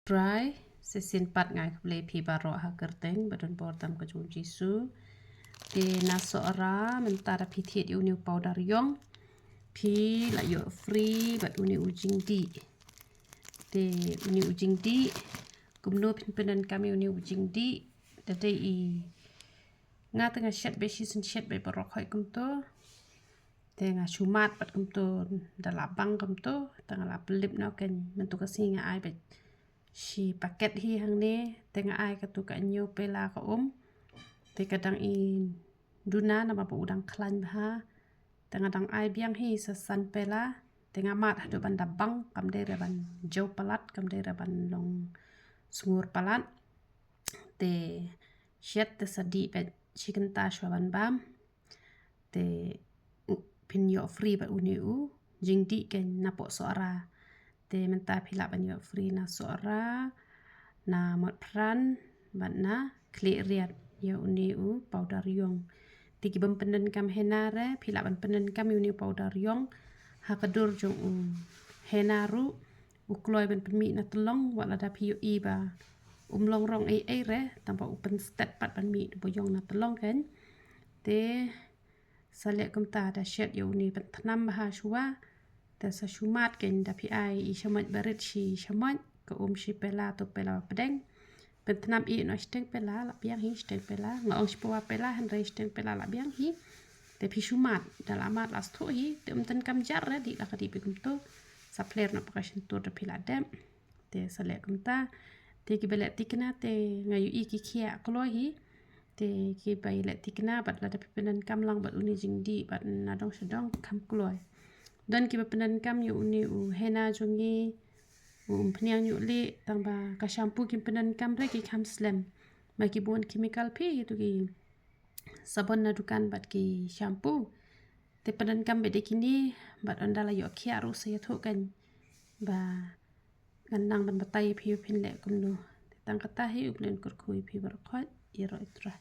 dry sesin pat ngai kble pi baro ha kerteng badon portam ke jun jisu de naso ra mentara pi thiet uni powder yong pi la yo free bad uni ujing di de uni ujing di kumno pinpenan kami uni ujing di de I nga tengah shet be season shet be barok hai kumto tengah chumat pat kumto dalabang kumto tengah la pelip no ken mentu kasinga ai be si paket hi hang ne tengah ai katu ka nyo pela ka te kadang I duna nama pa udang klan ha tengah dang ai biang hi sasan pela tengah mat hadu ban dabang kam de ban jau palat kam de ban long sungur palat te shet te sadi pe chicken ta shwaban bam te pin yo free ba uni jing di ken napo suara te menta phila ban yo free na suara na mot pran ban na kli riat yo uni powder yong tiki bam penen kam henare phila ban penen kam uni powder yong hakadur jong henaru ukloi ban penmi na telong wala da phi I ba long rong ai re tanpa open stat pat ban mi bo yong na telong ken te salek kum ta da shet yo ni ban thnam ha shwa te sa shumat ken da phi ai I shamat barit shi shamat ka shi pela to pela pedeng ben thnam I no steng pela la biang hi steng pela ngong shpwa pela han re steng pela la biang hi te phi shumat dalamat las tho hi te ten kam jar re di la ka di kum to sa player na pakashin to da phila dem te salek kum ta te ki bele tikna te ngayu I ki khia kloi hi te ki bai le tikna bat la da penan kam lang bat uni jing di bat na dong shadong kam kloi dan ki penan kam yu uni hena jongi pnyang yu le tang ba ka shampoo ki penan kam re ki kam slam ma ki bon chemical phi tu ki sabon na dukan bat ki shampoo te penan kam be de kini bat andala yo khia ru se tho kan ba gandang ban batai phi phin le kumno tang kata hi uplen kur khui phi bar khoi iro itra